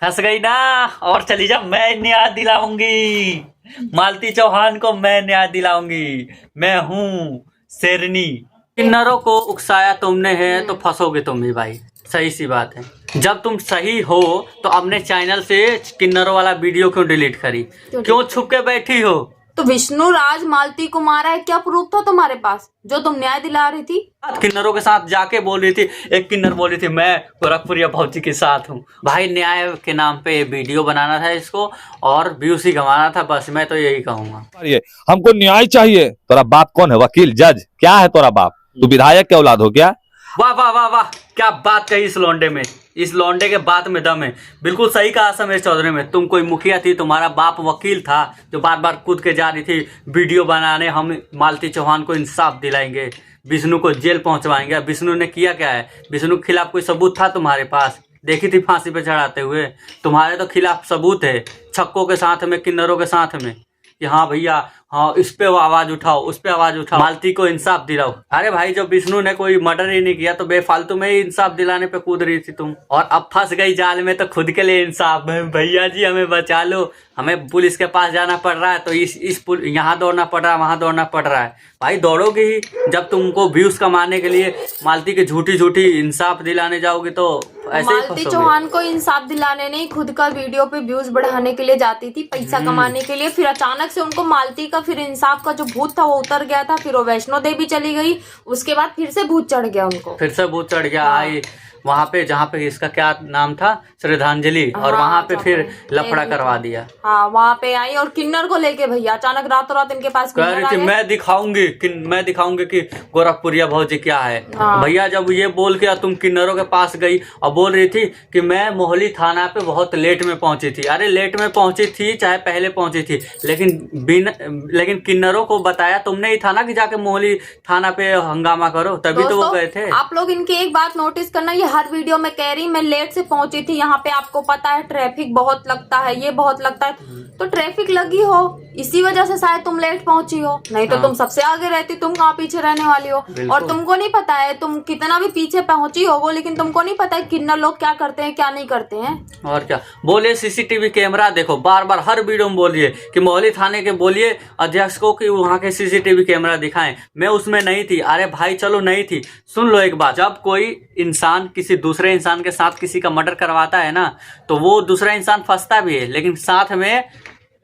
फंस गई ना। और चली जा, मैं न्याय दिलाऊंगी। मालती चौहान को मैं न्याय दिलाऊंगी। मैं हूँ शेरनी। किन्नरों को उकसाया तुमने है तो फंसोगे तुम भी भाई। सही सी बात है। जब तुम सही हो तो अपने चैनल से किन्नरों वाला वीडियो क्यों डिलीट करी? क्यों छुप के बैठी हो? तो विष्णु राज मालती को मारा है, क्या प्रूफ था तुम्हारे पास जो तुम न्याय दिला रही थी? किन्नरों के साथ जाके बोल रही थी। एक किन्नर बोल रही थी मैं गोरखपुरिया भौजी के साथ हूँ। भाई न्याय के नाम पे वीडियो बनाना था इसको और व्यूज ही कमाना था। बस मैं तो यही कहूंगा, हमको न्याय चाहिए। तोरा बाप कौन है? वकील, जज, क्या है तोरा बाप? तू विधायक के औलाद हो क्या? वाह वाह वाह वाह, क्या बात कही इस लौंडे में। इस लौंडे के बात में दम है। बिल्कुल सही कहा समीर चौधरी में। तुम कोई मुखिया थी, तुम्हारा बाप वकील था जो बार बार कूद के जा रही थी वीडियो बनाने। हम मालती चौहान को इंसाफ दिलाएंगे, विष्णु को जेल पहुंचवाएंगे। विष्णु ने किया क्या है? विष्णु के खिलाफ कोई सबूत था तुम्हारे पास? देखी थी फांसी पे चढ़ाते हुए? तुम्हारे तो खिलाफ सबूत है, छक्कों के साथ में, किन्नरों के साथ में, कि हाँ भैया, हाँ इस पे आवाज उठाओ, उस पे आवाज उठाओ, मालती को इंसाफ दिलाओ। अरे भाई, जब विष्णु ने कोई मर्डर ही नहीं किया तो बेफालतू में ही इंसाफ दिलाने पे कूद रही थी तुम। और अब फंस गई जाल में तो खुद के लिए इंसाफ। भैया जी हमें बचा लो, हमें पुलिस के पास जाना पड़ रहा है तो इस यहाँ दौड़ना पड़ रहा है, वहां दौड़ना पड़ रहा है। भाई दौड़ोगे ही जब तुमको व्यूज कमाने के लिए मालती की झूठी इंसाफ दिलाने जाओगे तो ऐसे ही मालती चौहान को इंसाफ दिलाने नहीं, खुद का वीडियो पे व्यूज बढ़ाने के लिए जाती थी, पैसा कमाने के लिए। फिर अचानक से उनको मालती का फिर इंसाफ का जो भूत था वो उतर गया था। फिर वो वैष्णो देवी चली गई, उसके बाद फिर से भूत चढ़ गया उनको। फिर से भूत चढ़ गया। आई वहां पे जहाँ पे इसका क्या नाम था, श्रद्धांजलि, और वहां पे फिर लफड़ा करवा दिया। हाँ, वहां पे आई और किन्नर को लेके भैया अचानक रातों रात इनके पास कह रही थी मैं दिखाऊंगी कि गोरखपुरिया भौजी क्या है। भैया जब ये बोल के तुम किन्नरों के पास गई और बोल रही थी कि मैं मोहाली थाना पे बहुत लेट में पहुंची थी। अरे लेट में पहुंची थी चाहे पहले पहुंची थी, लेकिन किन्नरों को बताया तुमने ही था ना कि जाके मोहाली थाना पे हंगामा करो, तभी तो वो गए थे। आप लोग इनकी एक बात नोटिस करना, ये हर वीडियो में कह रही मैं लेट से पहुंची थी, यहाँ पे आपको पता है ट्रैफिक बहुत लगता है, ये बहुत लगता है। तो ट्रैफिक लगी हो इसी वजह से शायद तुम लेट पहुंची हो, नहीं तो तुम सबसे आगे रहती, तुम कहाँ पीछे रहने वाली हो। और तुमको नहीं पता है, तुम कितना भी पीछे पहुंची हो लेकिन तुमको नहीं पता है किन्नर लोग क्या करते हैं क्या नहीं करते हैं। और क्या बोले, सीसीटीवी कैमरा देखो, बार बार हर वीडियो में बोलिए कि मोहाली थाने के बोलिए अध्यक्ष को कि वहाँ के सीसीटीवी कैमरा दिखाएं। मैं उसमें नहीं थी। अरे भाई चलो नहीं थी, सुन लो एक बात, जब कोई इंसान किसी दूसरे इंसान के साथ किसी का मर्डर करवाता है ना तो वो दूसरा इंसान फंसता भी है, लेकिन साथ में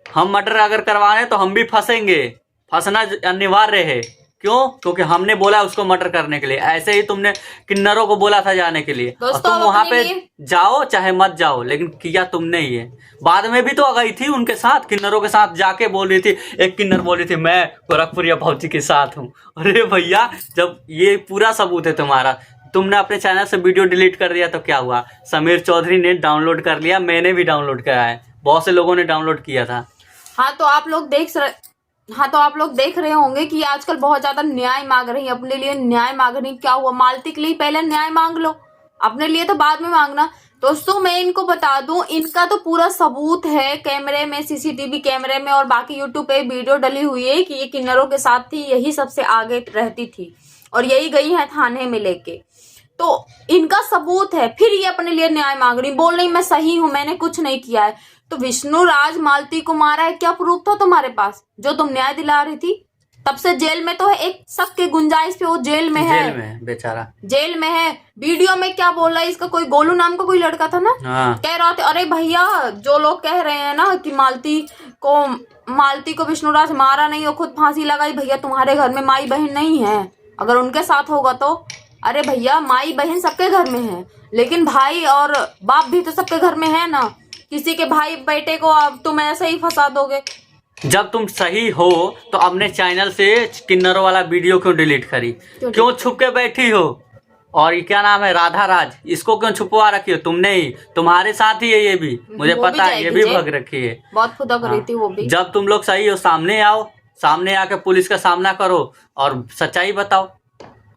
हम मर्डर अगर करवाने तो हम भी फंसेंगे। फंसना अनिवार्य है। क्यों? क्योंकि हमने बोला उसको मर्डर करने के लिए। ऐसे ही तुमने किन्नरों को बोला था जाने के लिए, और तुम वहां पे जाओ चाहे मत जाओ, लेकिन किया तुमने ही है। बाद में भी तो गई थी उनके साथ, किन्नरों के साथ जाके बोल रही थी। एक किन्नर बोल रही थी मैं गोरखपुरिया भौजी के साथ हूँ। अरे भैया, जब ये पूरा सबूत है तुम्हारा, तुमने अपने चैनल से वीडियो डिलीट कर दिया तो क्या हुआ? समीर चौधरी ने डाउनलोड कर लिया, मैंने भी डाउनलोड कराया है, बहुत से लोगों ने डाउनलोड किया था। हाँ तो आप लोग देख रहे होंगे कि आजकल बहुत ज्यादा न्याय मांग रही है, अपने लिए न्याय मांग रही। क्या हुआ? मालती के लिए पहले न्याय मांग लो, अपने लिए तो बाद में मांगना। दोस्तों मैं इनको बता दूं, इनका तो पूरा सबूत है कैमरे में, सीसीटीवी कैमरे में, और बाकी यूट्यूब पे वीडियो डली हुई है कि ये किन्नरों के साथ थी, यही सबसे आगे रहती थी और यही गई है थाने में लेके। तो इनका सबूत है, फिर ये अपने लिए न्याय मांग रही, बोल रही मैं सही हूं, मैंने कुछ नहीं किया है। तो विष्णु राज मालती को मारा है, क्या प्रूफ था तुम्हारे पास जो तुम न्याय दिला रही थी? तब से जेल में तो है, एक शक की गुंजाइश पे वो जेल में है, बेचारा जेल में है। वीडियो में क्या बोल रहा है इसका, कोई गोलू नाम का कोई लड़का था ना, कह रहा था अरे भैया जो लोग कह रहे हैं ना कि मालती को विष्णु राज मारा नहीं, वो खुद फांसी लगाई। भैया तुम्हारे घर में माई बहन नहीं है, अगर उनके साथ होगा तो? अरे भैया माई बहन सबके घर में है, लेकिन भाई और बाप भी तो सबके घर में है ना। किसी के भाई बेटे को अब तुम ऐसे ही फंसा दोगे? जब तुम सही हो तो अपने चैनल से किन्नरों वाला वीडियो क्यों डिलीट करी? क्यों छुप के बैठी हो? और ये क्या नाम है, राधा राज, इसको क्यों छुपवा रखी हो? तुमने ही, तुम्हारे साथ ही है ये भी, मुझे पता है, ये भी भग रखी है, बहुत खुदा कर रही थी वो भी। जब तुम लोग सही हो सामने आओ, सामने आके पुलिस का सामना करो और सच्चाई बताओ।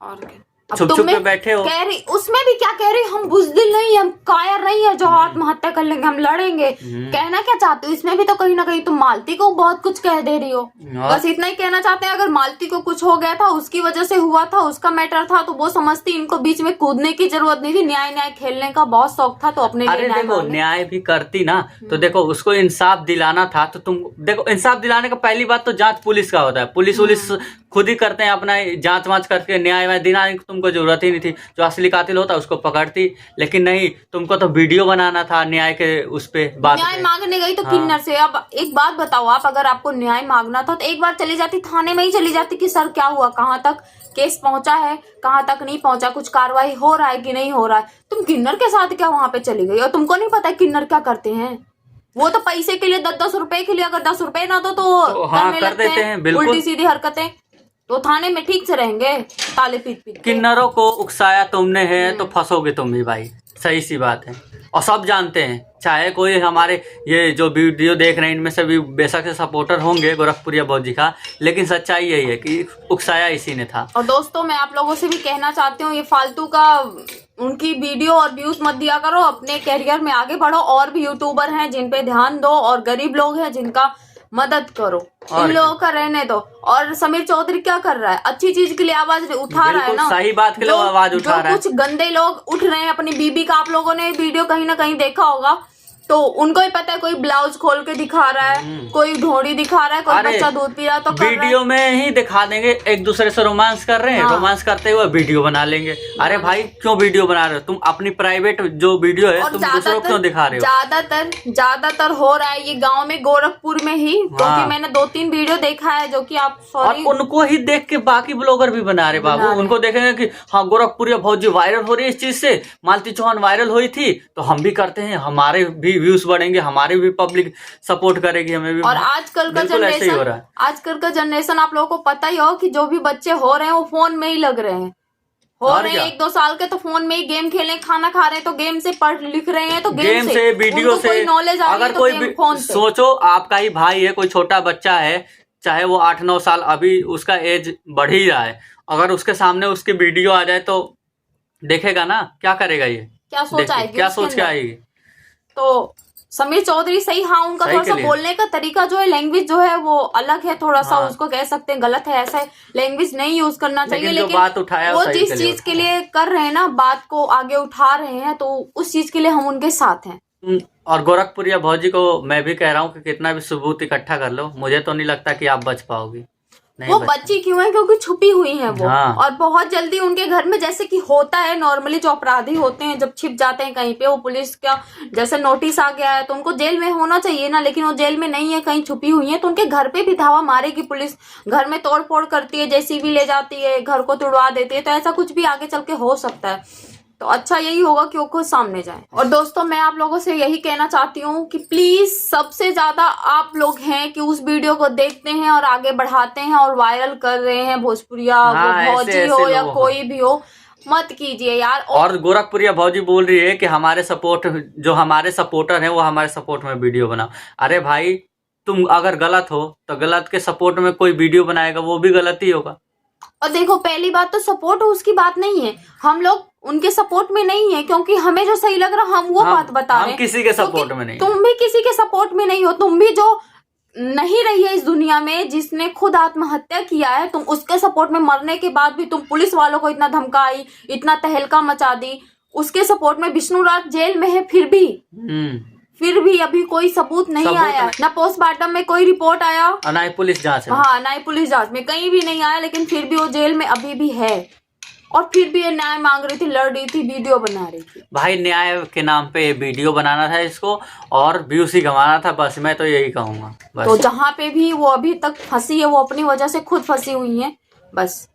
और क्या? अब छुप तुम छुप के में बैठे हो। कह रही, उसमें भी क्या कह रही, हम बुज़दिल नहीं, हम कायर नहीं है जो आत्महत्या कर लेंगे, हम लड़ेंगे। कहना क्या चाहते हो? इसमें भी तो कहीं ना कहीं तुम मालती को बहुत कुछ कह दे रही हो। बस इतना ही कहना चाहते हैं, अगर मालती को कुछ हो गया था, उसकी वजह से हुआ था, उसका मैटर था, तो वो समझती, इनको बीच में कूदने की जरूरत नहीं थी। न्याय न्याय खेलने का बहुत शौक था, तो अपने लिए अरे न्याय देखो, मांगे। न्याय भी करती ना तो देखो, उसको इंसाफ दिलाना था तो तुम देखो, इंसाफ दिलाने का पहली बात तो जांच पुलिस का होता है। पुलिस वुलिस खुद ही करते हैं अपना जांच वांच करके, न्याय वाय दिलाने की तुमको जरूरत ही नहीं थी। जो असली कातिल होता है उसको पकड़ती, लेकिन नहीं, तुमको तो वीडियो बनाना था न्याय के उस पे बात न्याय पे। मांगने गई तो हाँ। किन्नर से। अब एक बात बताओ, आप अगर आपको न्याय मांगना था तो एक बार चली जाती थाने में ही, चली जाती कि सर क्या हुआ, कहाँ तक केस पहुंचा है, कहाँ तक नहीं पहुंचा, कुछ कार्रवाई हो रहा है कि नहीं हो रहा है। तुम किन्नर के साथ क्या वहां पे चली गई? और तुमको नहीं पता किन्नर क्या करते हैं? वो तो पैसे के लिए 10-10 रुपए के लिए, अगर 10 रुपए ना दो तो हाँ, करने कर लगते देते हैं, बिल्कुल। उल्टी सीधी हरकतें। तो थाने में ठीक से रहेंगे, ताले पीट पीट के। किन्नरों को उकसाया तुमने है तो फंसोगे तुम भी भाई, सही सी बात है। और सब जानते हैं, चाहे कोई हमारे ये जो वीडियो देख रहे हैं इनमें से भी बेशक से सपोर्टर होंगे गोरखपुरिया भौजी का, लेकिन सच्चाई यही है कि उकसाया इसी ने था। और दोस्तों, मैं आप लोगों से भी कहना चाहती हूँ, ये फालतू का उनकी वीडियो और व्यूज मत दिया करो, अपने कैरियर में आगे बढ़ो। और भी यूट्यूबर हैं जिन पे ध्यान दो, और गरीब लोग हैं जिनका मदद करो, इन लोगों का रहने दो। और समीर चौधरी क्या कर रहा है? अच्छी चीज के लिए आवाज उठा रहा है ना, सही बात के लिए आवाज उठा रहा है। कुछ गंदे लोग उठ रहे हैं अपनी बीबी का, आप लोगों ने वीडियो कहीं ना कहीं देखा होगा, तो उनको ही पता है, कोई ब्लाउज खोल के दिखा रहा है, कोई ढोड़ी दिखा रहा है, कोई बच्चा दूध पी रहा है, तो कर रहा है। वीडियो में ही दिखा देंगे एक दूसरे से रोमांस कर रहे हैं, हाँ। रोमांस करते हुए वीडियो बना लेंगे। अरे भाई, क्यों वीडियो बना रहे हो तुम? अपनी प्राइवेट जो वीडियो है और तुम दूसरों को क्यों दिखा रहे हो? ज्यादातर हो रहा है ये गांव में, गोरखपुर में ही, क्योंकि मैंने 2-3 वीडियो देखा है, जो कि आप और उनको ही देख के बाकी ब्लॉगर भी बना रहे बाबू। उनको देखेंगे कि हाँ, गोरखपुरिया भौजी वायरल हो रही है इस चीज से, मालती चौहान वायरल हुई थी तो हम भी करते हैं, हमारे भी व्यूज बढ़ेंगे, हमारी भी पब्लिक सपोर्ट करेगी, हमें भी। और आजकल का जनरेशन आप लोगों को पता ही हो कि जो भी बच्चे हो रहे हैं वो फोन में ही लग रहे हैं। हो रहे हैं 1-2 साल के तो फोन में ही गेम खेलें, खाना खा रहे हैं तो गेम से, पढ़ लिख रहे हैं तो गेम से, वीडियो से, नॉलेज आ रही है अगर तो कोई गेम, फोन से। सोचो आपका ही भाई है, कोई छोटा बच्चा है, चाहे वो 8-9 साल, अभी उसका एज बढ़ ही रहा है, अगर उसके सामने उसकी वीडियो आ जाए तो देखेगा ना, क्या करेगा? ये क्या सोच आएगी, क्या सोच के आएगी? तो समीर चौधरी सही, हाँ, उनका थोड़ा सा बोलने का तरीका जो है, लैंग्वेज जो है वो अलग है थोड़ा सा, उसको कह सकते हैं गलत है, ऐसा लैंग्वेज नहीं यूज करना चाहिए। लेकिन बात उठाया वो जिस चीज के लिए कर रहे हैं ना, बात को आगे उठा रहे हैं, तो उस चीज के लिए हम उनके साथ हैं। और गोरखपुरिया भौजी को मैं भी कह रहा हूँ कि कितना भी सबूत इकट्ठा कर लो, मुझे तो नहीं लगता कि आप बच पाओगी। वो बच्ची क्यों है? क्योंकि छुपी हुई है वो। हाँ। और बहुत जल्दी उनके घर में, जैसे कि होता है नॉर्मली, जो अपराधी होते हैं जब छिप जाते हैं कहीं पे, वो पुलिस का जैसे नोटिस आ गया है तो उनको जेल में होना चाहिए ना, लेकिन वो जेल में नहीं है, कहीं छुपी हुई है, तो उनके घर पे भी धावा मारेगी पुलिस, घर में तोड़ फोड़ करती है, जेसीबी ले जाती है, घर को तुड़वा देती है, तो ऐसा कुछ भी आगे चल के हो सकता है। तो अच्छा यही होगा कि वो खुद सामने जाए। और दोस्तों, मैं आप लोगों से यही कहना चाहती हूँ कि प्लीज, सबसे ज्यादा आप लोग हैं कि उस वीडियो को देखते हैं और आगे बढ़ाते हैं और वायरल कर रहे हैं, भोजपुरिया भौजी हो या कोई भी हो, मत कीजिए यार। और गोरखपुरिया भौजी बोल रही है कि हमारे सपोर्टर हैं वो हमारे सपोर्ट में वीडियो बनाओ। अरे भाई, तुम अगर गलत हो तो गलत के सपोर्ट में कोई वीडियो बनाएगा, वो भी गलत ही होगा। और देखो, पहली बात तो सपोर्ट उसकी बात नहीं है, हम लोग उनके सपोर्ट में नहीं है, क्योंकि हमें जो सही लग रहा हम वो बात बता रहे हैं। हम किसी के सपोर्ट में नहीं, तुम भी किसी के सपोर्ट में नहीं हो। तुम भी जो नहीं रही है इस दुनिया में, जिसने खुद आत्महत्या किया है, तुम उसके सपोर्ट में मरने के बाद भी तुम पुलिस वालों को इतना धमकाई, इतना तहलका मचा दी, उसके सपोर्ट में विष्णु राज जेल में है, फिर भी अभी कोई सबूत नहीं आया ना, पोस्टमार्टम में कोई रिपोर्ट आया, ना ही पुलिस जांच, हाँ, ना ही पुलिस जांच में कहीं भी नहीं आया, लेकिन फिर भी वो जेल में अभी भी है। और फिर भी ये न्याय मांग रही थी, लड़ रही थी, वीडियो बना रही थी। भाई, न्याय के नाम पे वीडियो बनाना था इसको, और व्यूज ही गंवाना था, बस मैं तो यही कहूंगा। बस। तो जहां पे भी वो अभी तक फंसी है, वो अपनी वजह से खुद फंसी हुई है, बस।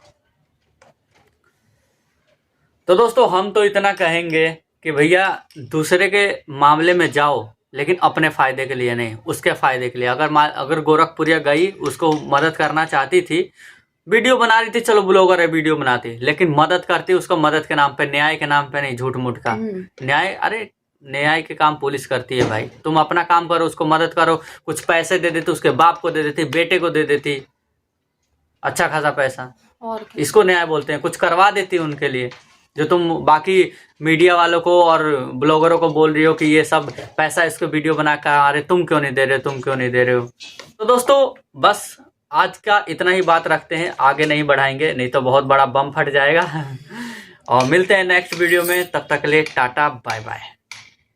तो दोस्तों, हम तो इतना कहेंगे कि भैया, दूसरे के मामले में जाओ, लेकिन अपने फायदे के लिए नहीं, उसके फायदे के लिए। अगर गोरखपुरिया गई, उसको मदद करना चाहती थी, वीडियो बना रही थी, चलो ब्लॉगर है, वीडियो बनाती, लेकिन मदद करती उसको मदद के नाम पे, न्याय के नाम पे नहीं, झूठ मूठ का न्याय। अरे, न्याय के काम पुलिस करती है भाई, तुम अपना काम करो, उसको मदद करो, कुछ पैसे दे देती, उसके बाप को दे देती, बेटे को दे देती, अच्छा खासा पैसा, और क्या। इसको न्याय बोलते हैं। कुछ करवा देती उनके लिए, जो तुम बाकी मीडिया वालों को और ब्लॉगरों को बोल रही हो कि ये सब पैसा इसको वीडियो बना कर आ रहे, तुम क्यों नहीं दे रहे हो, तुम क्यों नहीं दे रहे हो। तो दोस्तों बस आज का इतना ही बात रखते हैं, आगे नहीं बढ़ाएंगे, नहीं तो बहुत बड़ा बम फट जाएगा। और मिलते हैं नेक्स्ट वीडियो में, तब तक के लिए टाटा बाय बाय।